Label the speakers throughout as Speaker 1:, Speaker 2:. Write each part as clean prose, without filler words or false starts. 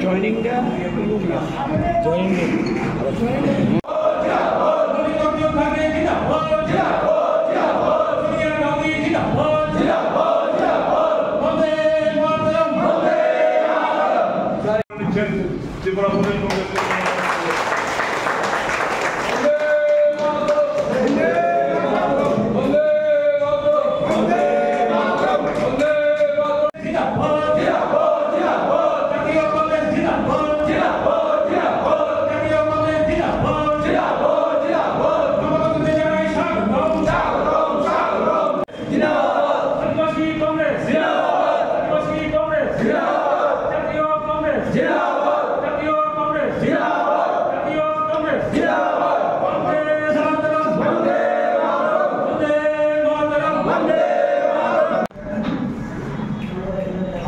Speaker 1: জয়েনিংটা joining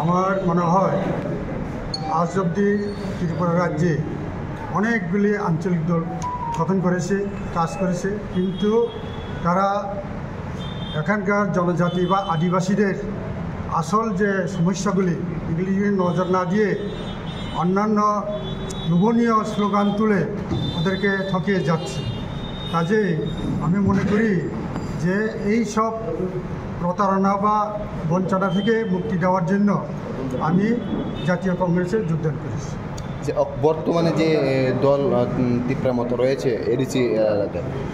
Speaker 2: আমার মনে হয় আজ অবধি ত্রিপুরা রাজ্যে অনেকগুলি আঞ্চলিক দল গঠন করেছে, কাজ করেছে, কিন্তু তারা এখানকার জনজাতি বা আদিবাসীদের আসল যে সমস্যাগুলি এগুলি নজর না দিয়ে অন্যান্য লোভনীয় স্লোগান তুলে ওদেরকে ঠকিয়ে যাচ্ছে। কাজেই আমি মনে করি যে এই সব প্রতারণা বা বঞ্চনা থেকে মুক্তি দেওয়ার জন্য আমি জাতীয় কংগ্রেসে যোগদান করেছি।
Speaker 3: যে বর্তমানে যে দল ত্রিপুরা মতো রয়েছে এডিসি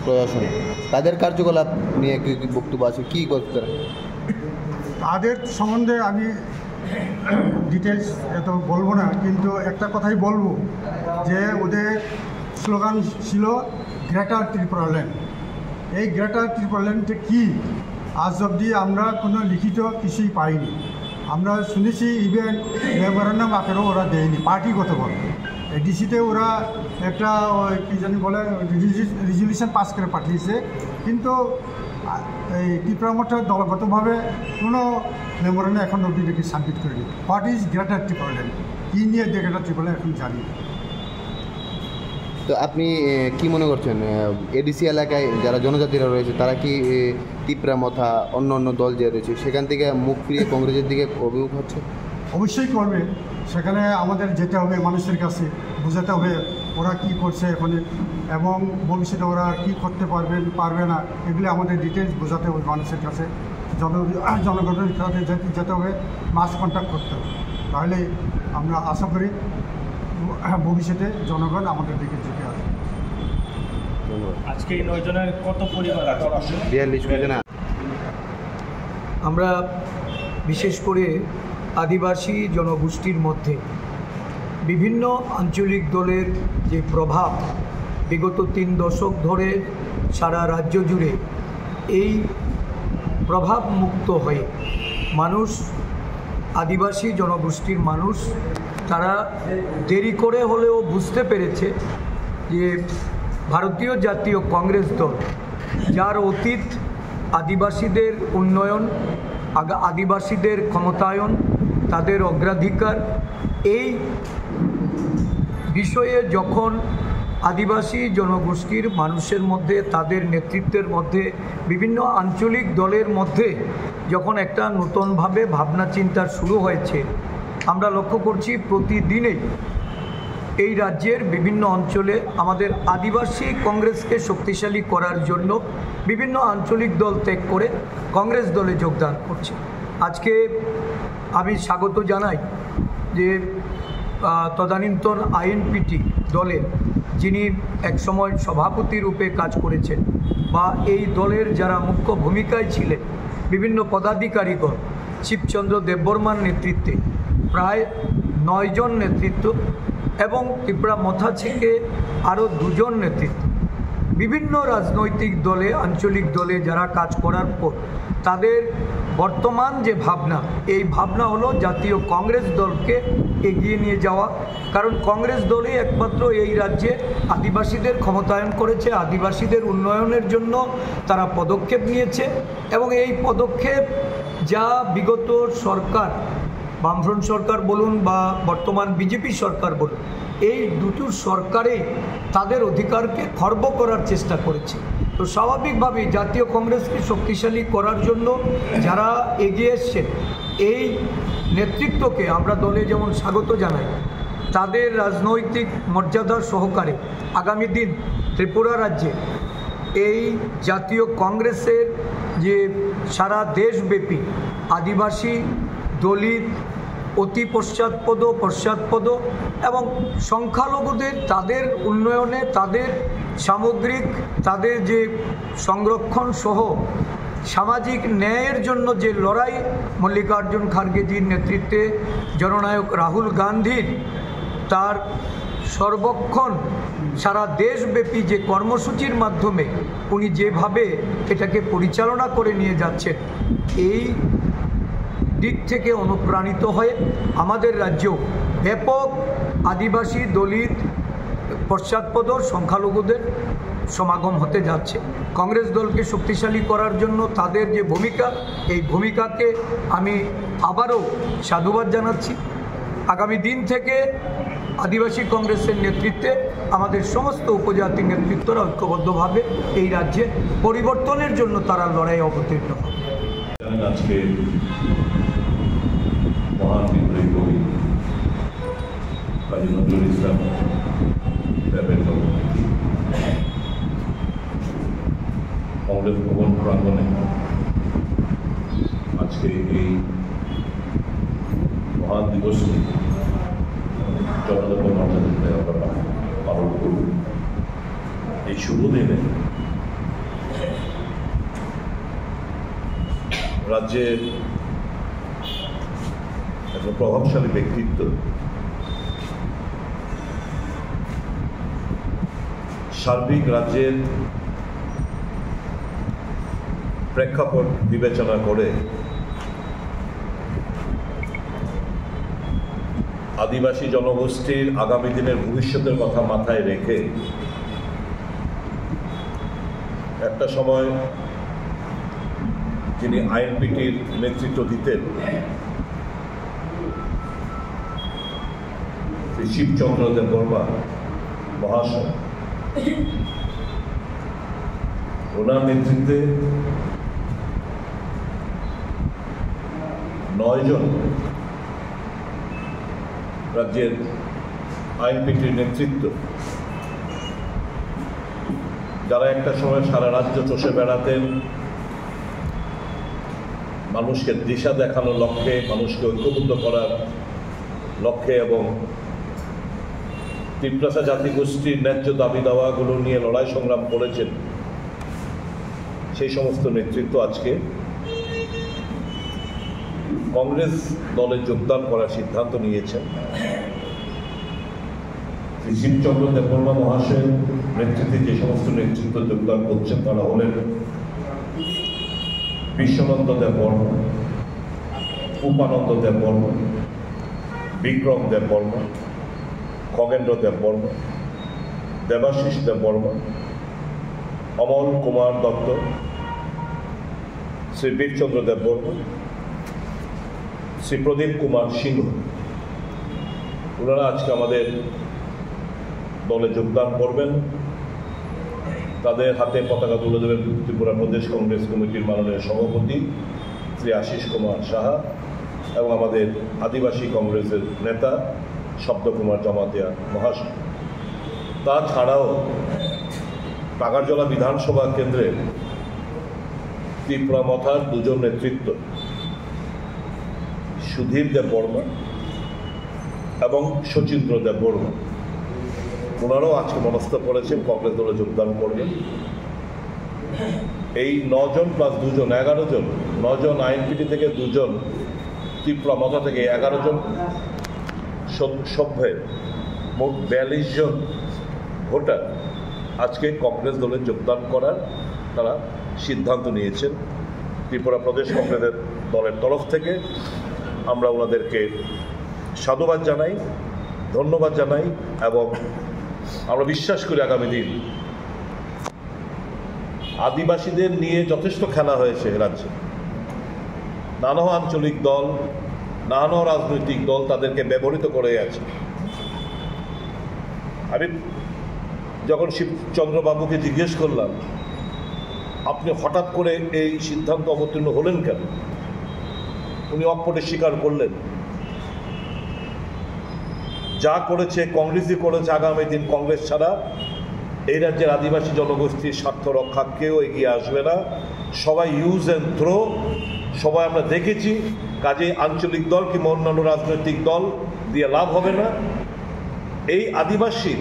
Speaker 3: প্রশাসনে, তাদের কার্যকলাপ নিয়ে কি বক্তব্য আছে, কী করতে
Speaker 2: তাদের সম্বন্ধে আমি ডিটেলস এত বলবো না, কিন্তু একটা কথাই বলবো যে ওদের স্লোগান ছিল গ্রেটার ত্রিপুরাল্যান্ড। এই গ্রেটার ত্রিপুরাল্যান্ডটা কী আজ অবধি আমরা কোনো লিখিত কিছুই পাইনি। আমরা শুনেছি ইভেন মেমোরেন্ডাম আকারেও ওরা দেয়নি, পার্টিগতভাবে। ডিসিতে ওরা একটা কী জানি বলে রেজলিউশন পাস করে পাঠিয়েছে, কিন্তু এই ত্রিপুরা মঠের দলগতভাবে কোনো মেমোরেন্ডাম এখন অবধি দেখি সাবমিট করেনি। হোয়াট ইজ গ্রেটার ত্রিপুরাল্যান্ড, কী নিয়ে গ্রেটার ত্রিপুরাল্যান্ড এখন জানি।
Speaker 3: তো আপনি কি মনে করছেন এডিসি এলাকায় যারা জনজাতিরা রয়েছে তারা কি ত্রিপুরা মথা অন্য অন্য দল যে রয়েছে সেখান থেকে মুখ ফিরিয়ে কংগ্রেসের দিকে অভিমুখ হচ্ছে?
Speaker 2: অবশ্যই করবে, সেখানে আমাদের যেতে হবে, মানুষের কাছে বোঝাতে হবে ওরা কি করছে এখন এবং ভবিষ্যতে ওরা কি করতে পারবে না, এগুলি আমাদের ডিটেলস বোঝাতে হবে মানুষের কাছে। জনগণের সাথে যেতে হবে, মাস কন্ট্যাক্ট করতে হবে, তাহলে আমরা আশা করি ভবিষ্যতে জনগণ আমাদের দিকে ঝুঁকে আসবে।
Speaker 1: আজকে এই 9 জনের কত পরিবার আছে?
Speaker 3: 42 না।
Speaker 4: আমরা বিশেষ করে আদিবাসী জনগোষ্ঠীর মধ্যে বিভিন্ন আঞ্চলিক দলের যে প্রভাব বিগত 3 দশক ধরে সারা রাজ্য জুড়ে, এই প্রভাব মুক্ত হয়ে মানুষ, আদিবাসী জনগোষ্ঠীর মানুষ, তারা দেরি করে হলেও বুঝতে পেরেছে যে ভারতীয় জাতীয় কংগ্রেস দল, যার অতীত আদিবাসীদের উন্নয়ন, আদিবাসীদের ক্ষমতায়ন, তাদের অগ্রাধিকার, এই বিষয়ে যখন আদিবাসী জনগোষ্ঠীর মানুষের মধ্যে, তাদের নেতৃত্বের মধ্যে, বিভিন্ন আঞ্চলিক দলের মধ্যে যখন একটা নতুনভাবে ভাবনা চিন্তা শুরু হয়েছে, আমরা লক্ষ্য করছি প্রতিদিনেই এই রাজ্যের বিভিন্ন অঞ্চলে আমাদের আদিবাসী কংগ্রেসকে শক্তিশালী করার জন্য বিভিন্ন আঞ্চলিক দল ত্যাগ করে কংগ্রেস দলে যোগদান করছে। আজকে আমি স্বাগত জানাই যে তদানীন্তন আইএনপিটি দলে যিনি একসময় সভাপতি রূপে কাজ করেছেন বা এই দলের যারা মুখ্য ভূমিকায় ছিলেন, বিভিন্ন পদাধিকারীগণ, শিবচন্দ্র দেববর্মার নেতৃত্বে প্রায় 9 জন নেতৃত্ব এবং ত্রিপুরা মথা থেকে আরও 2 জন নেতৃত্ব, বিভিন্ন রাজনৈতিক দলে, আঞ্চলিক দলে যারা কাজ করার পর তাদের বর্তমান যে ভাবনা, এই ভাবনা হলো জাতীয় কংগ্রেস দলকে এগিয়ে নিয়ে যাওয়া। কারণ কংগ্রেস দলই একমাত্র এই রাজ্যে আদিবাসীদের ক্ষমতায়ন করেছে, আদিবাসীদের উন্নয়নের জন্য তারা পদক্ষেপ নিয়েছে এবং এই পদক্ষেপ যা বিগত সরকার, বামফ্রন্ট সরকার বলুন বা বর্তমান বিজেপি সরকার বলুন, এই দুটো সরকারেই তাদের অধিকারকে খর্ব করার চেষ্টা করেছে। তো স্বাভাবিকভাবেই জাতীয় কংগ্রেসকে শক্তিশালী করার জন্য যারা এগিয়ে এসছেন, এই নেতৃত্বকে আমরা দলে যেমন স্বাগত জানাই, তাদের রাজনৈতিক মর্যাদা সহকারে আগামী দিন ত্রিপুরা রাজ্যে এই জাতীয় কংগ্রেসের যে সারা দেশব্যাপী আদিবাসী, দলিত, অতি পশ্চাৎপদ এবং সংখ্যালঘুদের তাদের উন্নয়নে, তাদের সামগ্রিক, তাদের যে সংরক্ষণ সহ সামাজিক ন্যায়ের জন্য যে লড়াই মল্লিকার্জুন খার্গেজির নেতৃত্বে জননায়ক রাহুল গান্ধীর তার সর্বক্ষণ সারা দেশব্যাপী যে কর্মসূচির মাধ্যমে উনি যেভাবে এটাকে পরিচালনা করে নিয়ে যাচ্ছেন, এই দিক থেকে অনুপ্রাণিত হয়ে আমাদের রাজ্যেও ব্যাপক আদিবাসী, দলিত, পশ্চাৎপদ, সংখ্যালঘুদের সমাগম হতে যাচ্ছে। কংগ্রেস দলকে শক্তিশালী করার জন্য তাদের যে ভূমিকা, এই ভূমিকাকে আমি আবারও সাধুবাদ জানাচ্ছি। আগামী দিন থেকে আদিবাসী কংগ্রেসের নেতৃত্বে আমাদের সমস্ত উপজাতি নেতৃত্বরা ঐক্যবদ্ধভাবে এই রাজ্যে পরিবর্তনের জন্য তারা লড়াই অবতীর্ণ হবে।
Speaker 5: আজকে মহান বিপ্লবী কবি কাজী নজরুল ইসলাম কংগ্রেস ভবন প্রাঙ্গণে আজকে এই মহান দিবসটি জনগণ মর্যাদাতে আমরা পালন করব। এই শুভ দিনে রাজ্যের একজন প্রভাবশালী ব্যক্তিত্ব সার্বিক রাজ্যের প্রেক্ষাপট বিবেচনা করে আদিবাসী জনগোষ্ঠীর আগামী দিনের ভবিষ্যতের কথা মাথায় রেখে একটা সময় যিনি আইএনপিটির নেতৃত্ব দিতেন, শ্রী শিবচন্দ্র দেববর্মা মহাশয়, ওনার নেতৃত্বে 9 জন রাজ্যের আইএনপিটির নেতৃত্ব, যারা একটা সময় সারা রাজ্য চষে বেড়াতেন, মানুষকে দিশা দেখানোর লক্ষ্যে, মানুষকে ঐক্যবদ্ধ করার লক্ষ্যে এবং তিপ্রাসা জাতিগোষ্ঠীর ন্যায্য দাবি দাওয়াগুলো নিয়ে লড়াই সংগ্রাম করেছেন, সেই সমস্ত নেতৃত্ব আজকে কংগ্রেস দলে যোগদান করার সিদ্ধান্ত নিয়েছেন। শ্রী শিবচন্দ্র দেববর্মা মহাশয়ের নেতৃত্বে যে সমস্ত নেতৃত্ব যোগদান করছেন তারা হলেন বিশ্বনন্দ দেববর্মা, উপানন্দ দেববর্মা, বিক্রম দেববর্মা, খগেন্দ্র দেববর্মা, দেবাশিস দেববর্মা, অমল কুমার দত্ত, শ্রী বীরচন্দ্র দেববর্মা, শ্রী প্রদীপ কুমার সিংহ। ওনারা আজকে আমাদের দলে যোগদান করবেন। তাদের হাতে পতাকা তুলে দেবেন ত্রিপুরা প্রদেশ কংগ্রেস কমিটির মাননীয় সভাপতি শ্রী আশিস কুমার সাহা এবং আমাদের আদিবাসী কংগ্রেসের নেতা শব্দকুমার জমাতিয়া মহাশয়। তাছাড়াও কাকারজলা বিধানসভা কেন্দ্রের ত্রিপুরা মথার 2 জন নেতৃত্ব, সুধীর দেববর্মা এবং শচীন্দ্র দেববর্মা, ওনারাও আজকে মনস্থ করেছেন কংগ্রেস দলে যোগদান করবেন। এই 9 জন প্লাস 2 জন 11 জন, 9 জন আইএনপিটি থেকে 2 জন, ত্রিপুরা মথা থেকে 11 জন সভ্যের মোট 42 জন ভোটার আজকে কংগ্রেস দলে যোগদান করার তারা সিদ্ধান্ত নিয়েছেন। ত্রিপুরা প্রদেশ কংগ্রেসের দলের তরফ থেকে আমরা ওনাদেরকে সাধুবাদ জানাই, ধন্যবাদ জানাই এবং আমরা বিশ্বাস করি আগামী দিন আদিবাসীদের নিয়ে যথেষ্ট খেলা হয়েছে রাজ্যে। নানা আঞ্চলিক দল, নানা রাজনৈতিক দল তাদেরকে ব্যবহৃত করে আছে। আমি যখন শিবচন্দ্রবাবুকে জিজ্ঞেস করলাম আপনি হঠাৎ করে এই সিদ্ধান্ত অবতীর্ণ হলেন কেন, উনি অকপটে স্বীকার করলেন যা করেছে কংগ্রেসই করেছে, আগামী দিন কংগ্রেস ছাড়া এই রাজ্যের আদিবাসী জনগোষ্ঠীর স্বার্থ রক্ষা কেউ এগিয়ে আসবে না। সবাই ইউজ অ্যান্ড থ্রো, সবাই আমরা দেখেছি। কাজে আঞ্চলিক দল কিংবা অন্যান্য রাজনৈতিক দল দিয়ে লাভ হবে না। এই আদিবাসী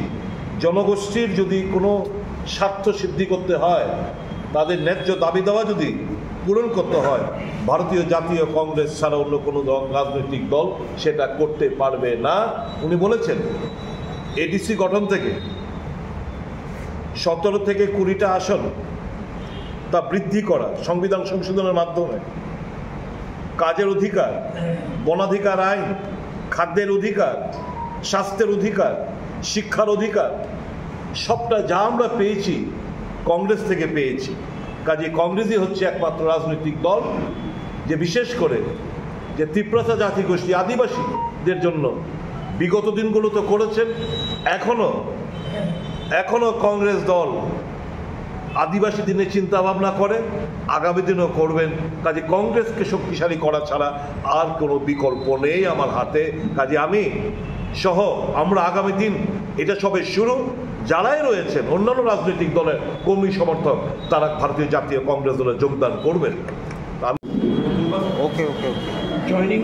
Speaker 5: জনগোষ্ঠীর যদি কোনো স্বার্থ সিদ্ধি করতে হয়, তাদের ন্যায্য দাবি দেওয়া যদি পূরণ করতে হয়, ভারতীয় জাতীয় কংগ্রেস ছাড়া অন্য কোনো রাজনৈতিক দল সেটা করতে পারবে না। উনি বলেছেন এডিসি গঠন থেকে 17 থেকে 20টা আসন তা বৃদ্ধি করা সংবিধান সংশোধনের মাধ্যমে, কাজের অধিকার, বনাধিকার আইন, খাদ্যের অধিকার, স্বাস্থ্যের অধিকার, শিক্ষার অধিকার, সবটা যা আমরা পেয়েছি কংগ্রেস থেকে পেয়েছি। কাজে কংগ্রেসই হচ্ছে একমাত্র রাজনৈতিক দল যে বিশেষ করে যে ত্রিপুরা জাতিগোষ্ঠী আদিবাসীদের জন্য বিগত দিনগুলো তো করেছেন, এখনো কংগ্রেস দল আদিবাসী দিনে চিন্তা ভাবনা করে, আগামী দিনও করবেন। কাজে কংগ্রেসকে শক্তিশালী করা ছাড়া আর কোনো বিকল্প নেই আমার হাতে। কাজে আমি সহ আমরা আগামী দিন, এটা সবে শুরু, যারাই রয়েছেন অন্যান্য রাজনৈতিক দলের কর্মী সমর্থক, তারা ভারতীয় জাতীয় কংগ্রেস দলে যোগদান করবেন।
Speaker 3: ওকে ওকে ওকে
Speaker 1: জয়নিং